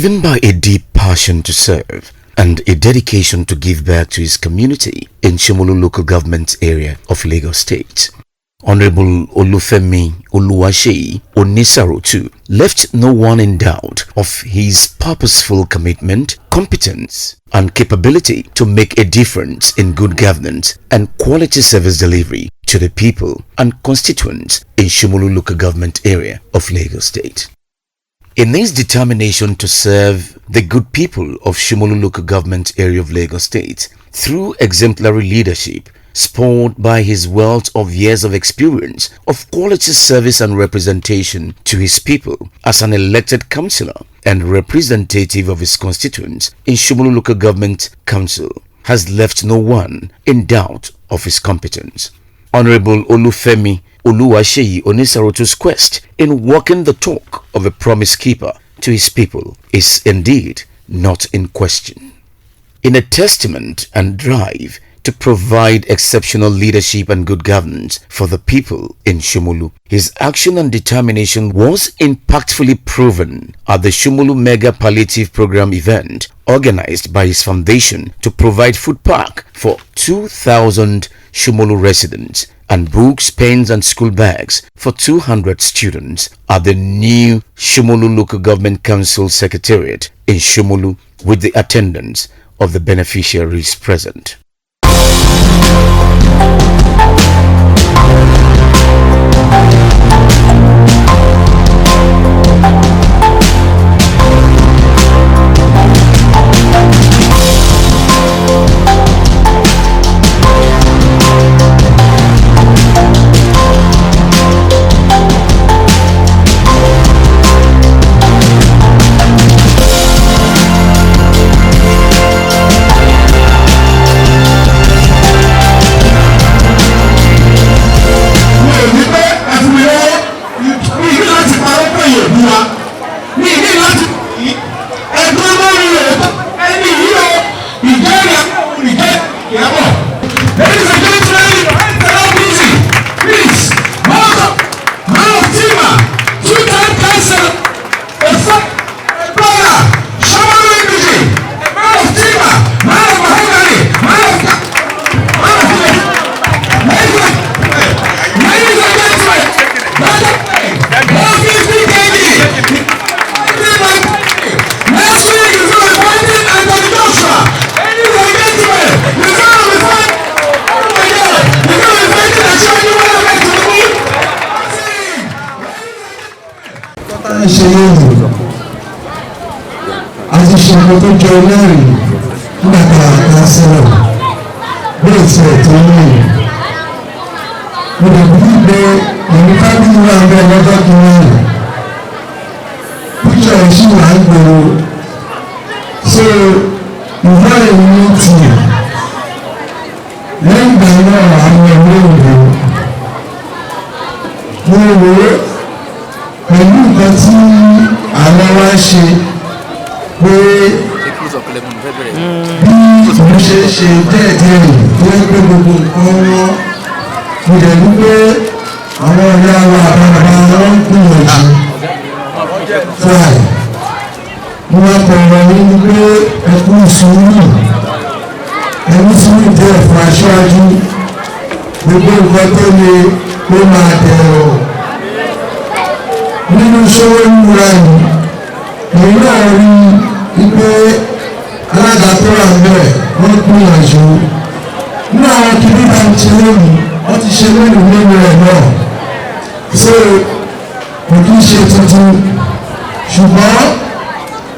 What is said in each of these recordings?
Driven by a deep passion to serve and a dedication to give back to his community in Shomolu local government area of Lagos State, Honorable Olufemi Oluwaseyi Onisarotu left no one in doubt of his purposeful commitment, competence, and capability to make a difference in good governance and quality service delivery to the people and constituents in Shomolu local government area of Lagos State. In his determination to serve the good people of Shomolu local government area of Lagos State through exemplary leadership, spurred by his wealth of years of experience of quality service and representation to his people as an elected councillor and representative of his constituents in Shomolu local government council, has left no one in doubt of his competence. Honorable Olufemi Oluwaseyi Onisarotu's quest in walking the talk of a promise keeper to his people is indeed not in question. In a testament and drive to provide exceptional leadership and good governance for the people in Shomolu, his action and determination was impactfully proven at the Shomolu Mega Palliative Program event organized by his foundation to provide food pack for 2,000 Shomolu residents and books, pens and school bags for 200 students at the new Shomolu Local Government Council Secretariat in Shomolu with the attendance of the beneficiaries present.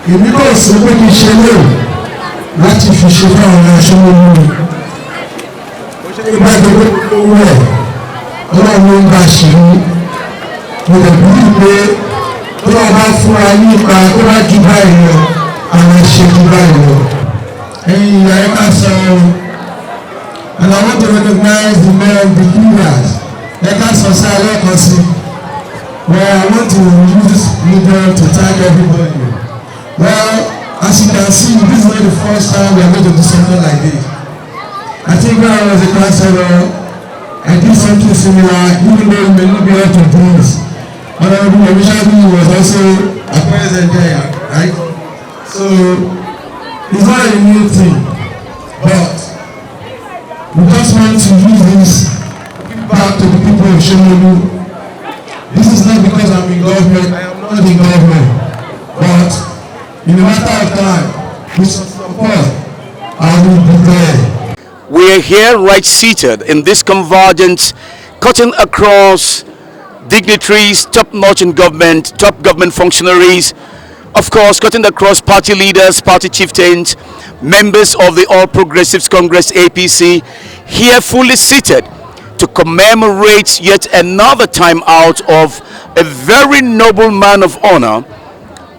èmi kò sí pé kí n ṣe lé láti fi ṣe fáwọn aṣọ mímú mi ìgbà tó owó ẹ̀ ọlọ́run ló ń bá ṣe ní mo lè bí pé tó bá bá fún wa ní ipa tó bá ju báyìí lọ àwọn ṣe ju báyìí lọ ẹ̀yin ìyá ẹ̀ ká sọ and I want to recognize the men of the leaders ẹ̀ ká sọ sí alẹ́ kan sí well I want to use this medium to thank everybody well as you can see this is not the first time we are going to do something like this. I think when I was a counselor, I did something similar, even though it may not be able to do this. Honorable Oluwaseyi was also a president there, right? So, it's not a new thing, but we just want to use this back to the people of Shomolu. This is not because I'm in government, I am not in government, but in a matter of time, with some support, I will be there. We are here right seated in this convergence, cutting across dignitaries, top-notch in government, top government functionaries, of course, cutting across party leaders, party chieftains, members of the All Progressives Congress APC, here fully seated to commemorate yet another time out of a very noble man of honor,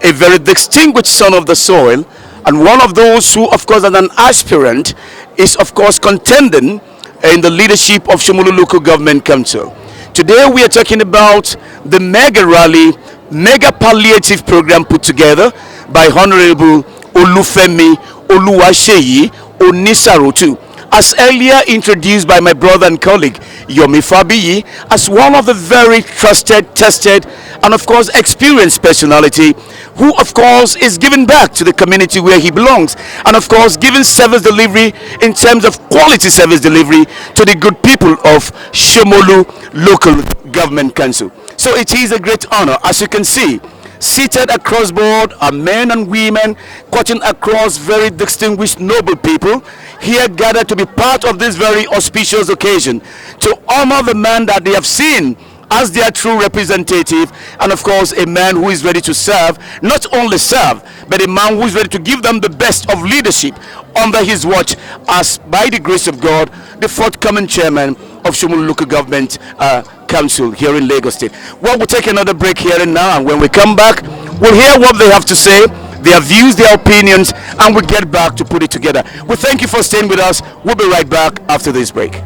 a very distinguished son of the soil, and one of those who, of course, as an aspirant, is, of course, contending in the leadership of Shomolu Local Government Council. Today, we are talking about the mega rally, mega palliative program put together by Honorable Olufemi Oluwaseyi Onisarotu, as earlier introduced by my brother and colleague Yomi Fabiyi, as one of the very trusted, tested, and of course experienced personality who of course is giving back to the community where he belongs, and of course giving service delivery in terms of quality service delivery to the good people of Shomolu Local Government Council. So it is a great honor. As you can see, seated across board are men and women, cutting across very distinguished noble people, here gathered to be part of this very auspicious occasion, to honor the man that they have seen as their true representative, and of course a man who is ready to serve, not only serve, but a man who is ready to give them the best of leadership under his watch, as by the grace of God, the forthcoming chairman of Shomolu Local Government Council here in Lagos State. Well, we'll take another break here and now, and when we come back, we'll hear what they have to say, their views, their opinions, and we'll get back to put it together. We thank you for staying with us. We'll be right back after this break.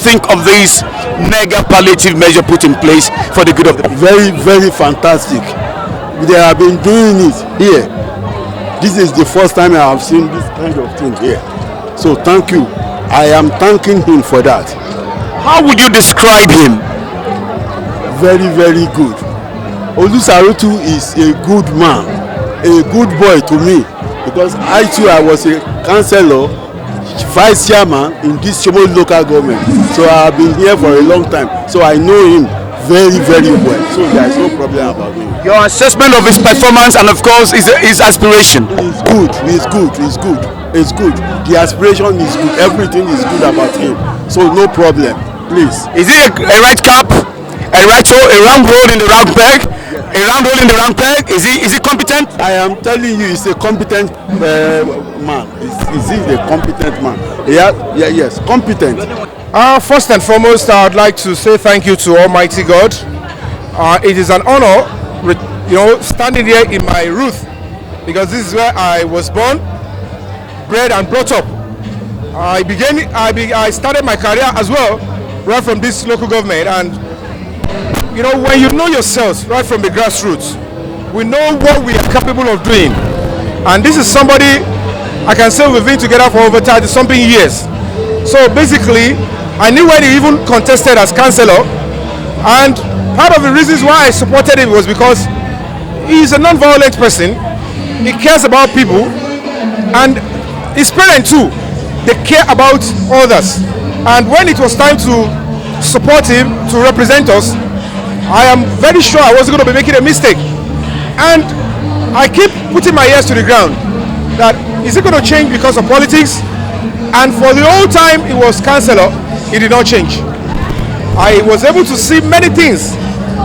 think of this mega palliative measure put in place for the good of the people? Very, very fantastic. They have been doing it here. This is the first time I have seen this kind of thing here. So thank you. I am thanking him for that. How would you describe him? Very, very good. Olusarotu is a good man, a good boy to me, because I too, I was a councillor, vice chairman in this Shomolu local government. So I have been here for a long time. So I know him very, very well. So there is no problem about him. Your assessment of his performance and of course his aspiration? He's good, he's good, he's good, he's good. The aspiration is good, everything is good about him. So no problem, please. Is he a right cap, a right hole, a round hole in the round peg? A round hole in the round peg? Is he competent? I am telling you, he's a competent man. Is he a competent man? Yes, competent. First and foremost, I would like to say thank you to Almighty God. It is an honor, standing here in my roof, because this is where I was born, bred and brought up. I started my career as well right from this local government, and when you know yourselves right from the grassroots, we know what we are capable of doing. And this is somebody I can say we've been together for over 30 something years. So basically, I knew when he even contested as councillor, and part of the reasons why I supported him was because he's a non-violent person. He cares about people, and his parents too, they care about others. And when it was time to support him to represent us, I am very sure I wasn't going to be making a mistake. And I keep putting my ears to the ground that is it going to change because of politics? And for the whole time he was councillor, it did not change. I was able to see many things.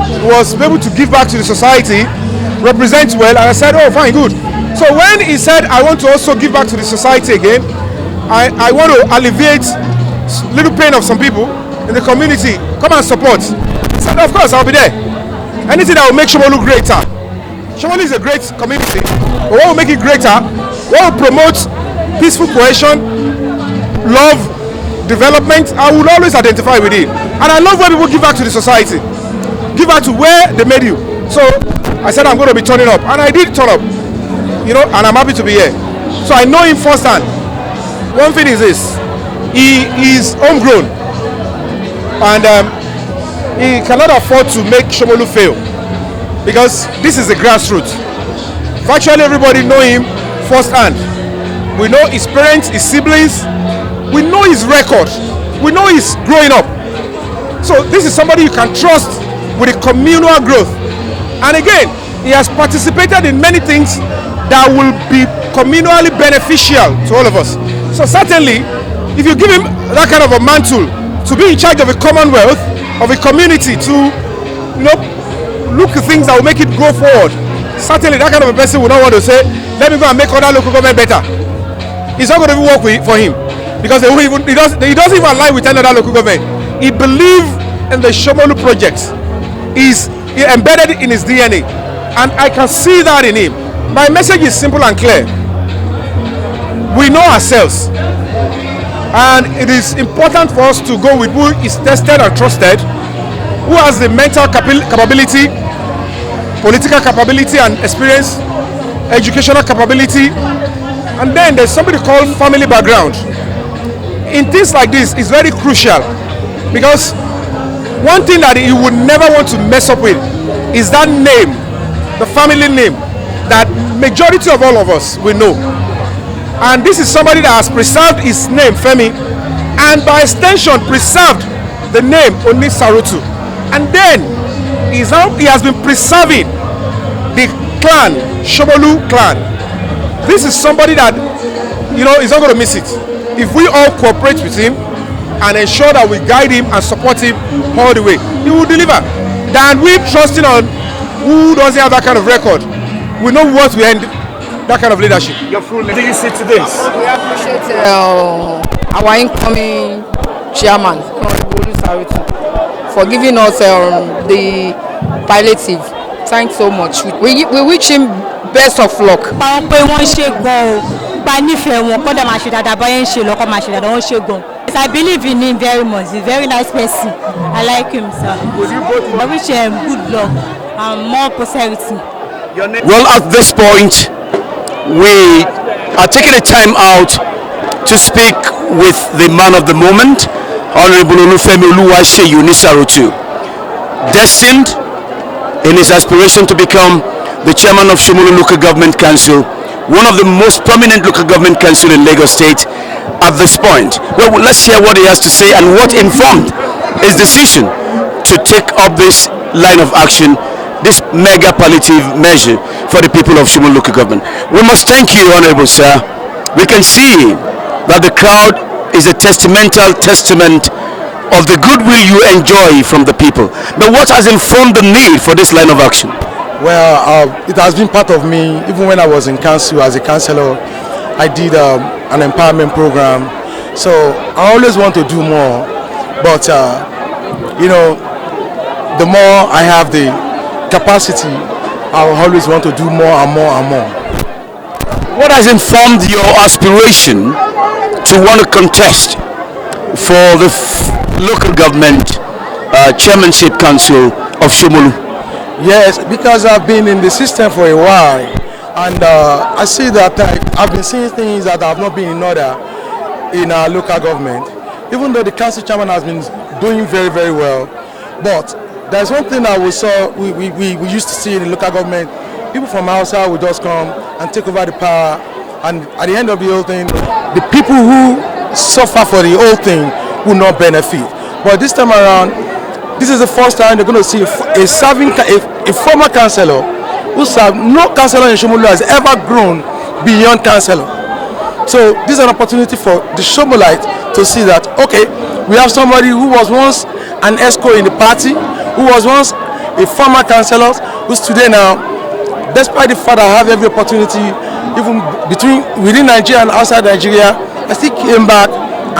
He was able to give back to the society, represent well, and I said, oh fine, good. So when he said I want to also give back to the society again, I want to alleviate little pain of some people in the community, come and support. I said, of course I'll be there. Anything that will make Shomolu greater. Shomolu is a great community, but what will make it greater, what will promote peaceful cohesion, love, development, I will always identify with it. And I love when people give back to the society, give back to where they made you. So I said I'm going to be turning up, and I did turn up, and I'm happy to be here. So I know him firsthand. One thing is this, he is homegrown, and he cannot afford to make Shomolu fail, because this is the grassroots. Virtually everybody know him firsthand. We know his parents, his siblings, we know his record, we know he's growing up. So this is somebody you can trust with a communal growth. And again, he has participated in many things that will be communally beneficial to all of us. So certainly, if you give him that kind of a mantle to be in charge of a commonwealth, of a community, to look at things that will make it go forward, certainly that kind of a person will not want to say, let me go and make other local government better. It's not going to work for him, because he doesn't even align with another local government. He believes in the Shomolu project. He's embedded in his DNA, and I can see that in him. My message is simple and clear. We know ourselves, and it is important for us to go with who is tested and trusted, who has the mental capability, political capability and experience, educational capability, and then there's somebody called family background. In things like this, is very crucial, because one thing that you would never want to mess up with is that name, the family name that majority of all of us will know. And this is somebody that has preserved his name, Femi, and by extension preserved the name Onisarotu. And then he has been preserving the clan, Shomolu clan. This is somebody that, is not going to miss it. If we all cooperate with him and ensure that we guide him and support him all the way, he will deliver. Than we trusting on who doesn't have that kind of record. We know what we end that kind of leadership. Your full name. Do you see to this? We appreciate our incoming chairman, Oluwaseyi, for giving us the palliative. Thanks so much. We wish him best of luck. I believe in him very much. He's a very nice person. I like him, sir. I wish him good luck and more prosperity. Well, at this point, we are taking a time out to speak with the man of the moment, Honorable Olufemi Oluwaseyi Onisarotu, destined in his aspiration to become the chairman of Shomolu Local Government Council, one of the most prominent local government council in Lagos State at this point. Well, let's hear what he has to say and what informed his decision to take up this line of action, this mega palliative measure for the people of Shomolu Local Government. We must thank you, Honorable Sir. We can see that the crowd is a testament of the goodwill you enjoy from the people. But what has informed the need for this line of action? Well, it has been part of me. Even when I was in council as a councillor, I did an empowerment program. So I always want to do more. But the more I have the capacity, I will always want to do more and more and more. What has informed your aspiration to want to contest for the local government chairmanship council of Shomolu? Yes, because I've been in the system for a while, and I see that I've been seeing things that have not been in order in our local government. Even though the council chairman has been doing very, very well, but there's one thing that we used to see in the local government. People from outside would just come and take over the power, and at the end of the whole thing, the people who suffer for the whole thing will not benefit. But this time around, this is the first time they're going to see a former councillor who served. No councillor in Shomolu has ever grown beyond councillor. So this is an opportunity for the Shomolite to see that, okay, we have somebody who was once an ESCO in the party, who was once a former councillor, who's today now, despite the fact I have every opportunity, even within Nigeria and outside Nigeria, I still came back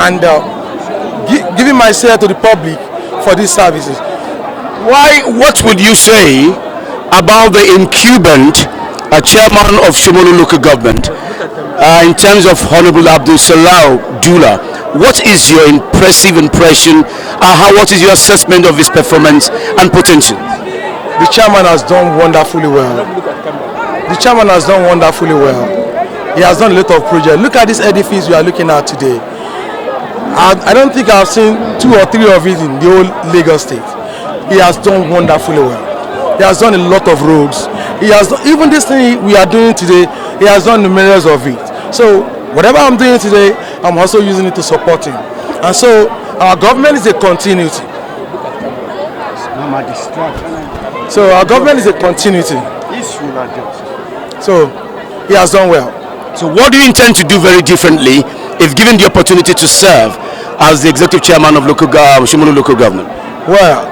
and giving myself to the public for these services. What would you say about the incumbent chairman of Shomolu Local Government in terms of Honorable Abdul Salau Dula? What is your impressive impression? What is your assessment of his performance and potential? The chairman has done wonderfully well. The chairman has done wonderfully well. He has done a lot of projects. Look at this edifice we are looking at today. I don't think I've seen 2 or 3 of it in the whole Lagos State. He has done wonderfully well. He has done a lot of roads. He has done, even this thing we are doing today, he has done numerous of it. So whatever I'm doing today, I'm also using it to support him. And so our government is a continuity. So our government is a continuity. So he has done well. So what do you intend to do very differently if given the opportunity to serve as the executive chairman of Shomolu Local Government? Well,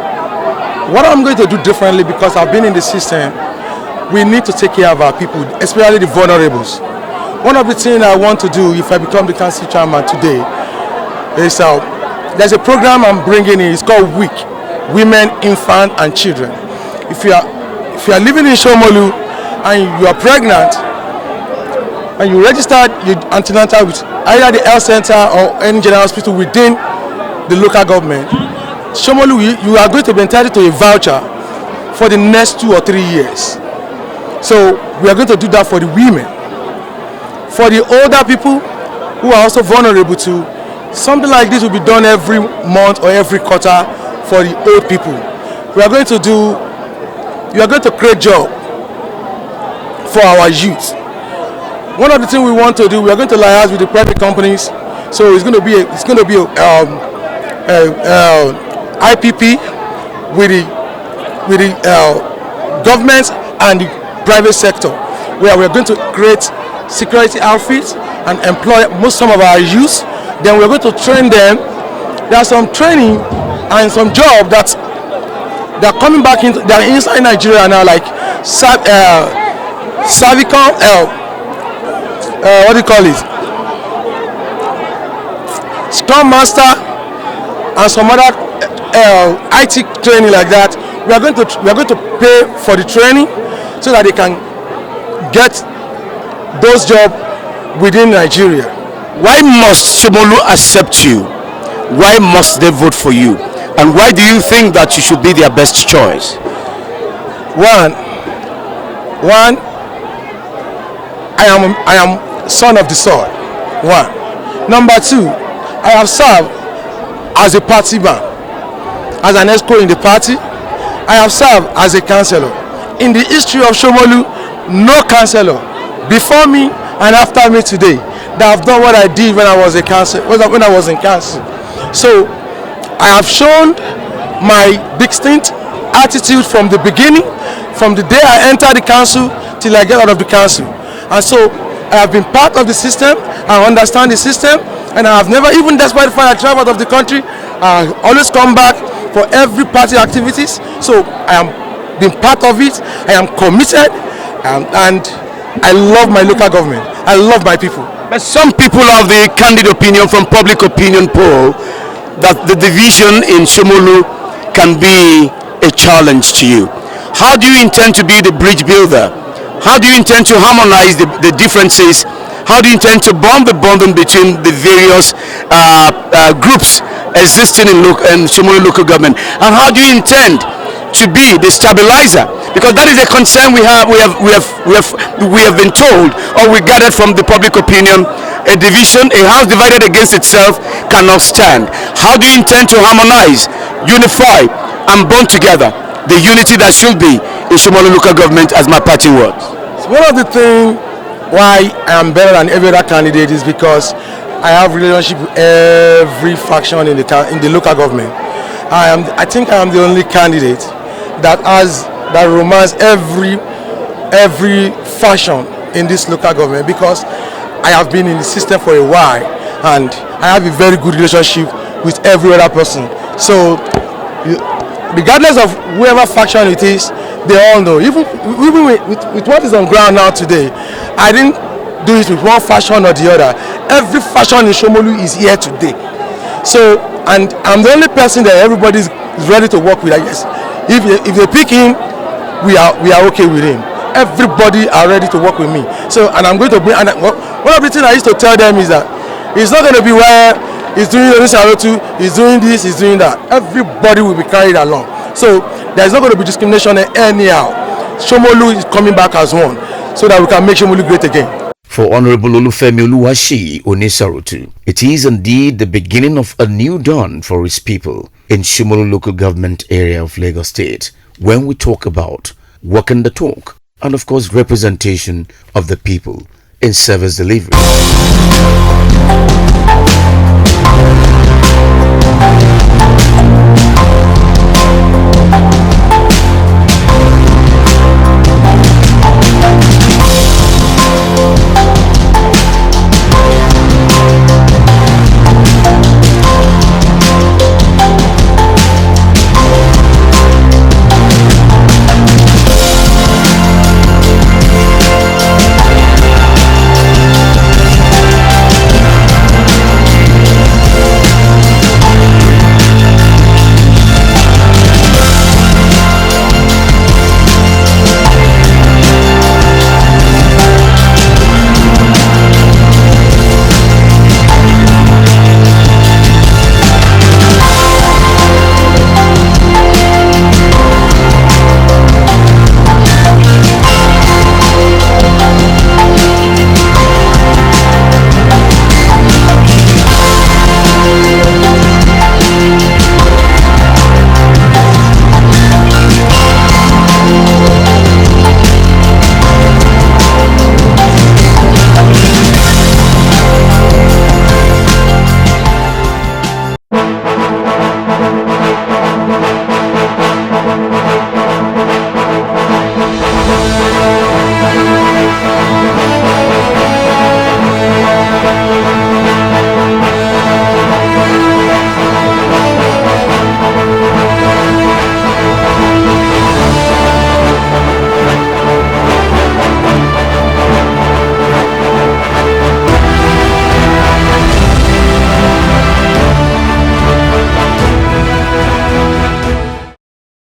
what I'm going to do differently, because I've been in the system, we need to take care of our people, especially the vulnerables. One of the things I want to do if I become the council chairman today is there's a program I'm bringing in. It's called WIC, Women, Infant and Children. If you are living in Shomolu and you are pregnant and you registered your antenatal with either the health center or any general hospital within the local government, Shomolu, you are going to be entitled to a voucher for the next 2 or 3 years. So we are going to do that for the women. For the older people who are also vulnerable to, something like this will be done every month or every quarter for the old people. We are going to create job for our youth. One of the things we want to do, we are going to liaise with the private companies. So it's going to be IPP with the government and the private sector, where we are going to create security outfits and employ some of our youth. Then we're going to train them. There's some training and some job that they're coming back into. They're inside Nigeria now, like cervical, what do you call it? Scrum Master and some other IT training like that. We are going to pay for the training so that they can get those jobs within Nigeria. Why must Shomolu accept you why must they vote for you? And why do you think that you should be their best choice? One, I am son of the soil. One. Number two, I have served as a party man, as an ESCO in the party. I have served as a councillor. In the history of Shomolu, no councillor before me and after me today that have done what I did when I was a council, when I was in council. So I have shown my distinct attitude from the beginning, from the day I entered the council till I get out of the council. And so I have been part of the system. I understand the system, and I have never, even despite the fact I travel out of the country, I always come back for every party activities. So I am being part of it. I am committed, and I love my local government. I love my people. But some people have the candid opinion from public opinion poll that the division in Shomolu can be a challenge to you. How do you intend to be the bridge builder? How do you intend to harmonize the differences? How do you intend to bond the bonding between the various groups existing in Shomolu local government? And how do you intend to be the stabilizer? Because that is a concern we have been told, or we gathered from the public opinion. A division, a house divided against itself cannot stand. How do you intend to harmonize, unify, and bond together the unity that should be in Shomolu local government, as my party words? So one of the things why I am better than every other candidate is because I have relationship with every faction in the local government. I think I am the only candidate that romance every faction in this local government, because I have been in the system for a while and I have a very good relationship with every other person. So regardless of whoever faction it is, they all know. Even with what is on ground now today, I didn't do it with one faction or the other. Every faction in Shomolu is here today. So, and I'm the only person that everybody is ready to work with. I guess if they pick him, we are okay with him. Everybody are ready to work with me. So, and I'm going to bring. And one of the things I used to tell them is that it's not going to be where he's doing Onisarotu, he's doing this, he's doing that. Everybody will be carried along. So there's not going to be discrimination anyhow. Shomolu is coming back as one, so that we can make Shomolu great again. For Honorable Olufemi Oluwaseyi Onisarotu, it is indeed the beginning of a new dawn for his people in Shomolu local government area of Lagos State, when we talk about walking the talk and of course representation of the people in service delivery.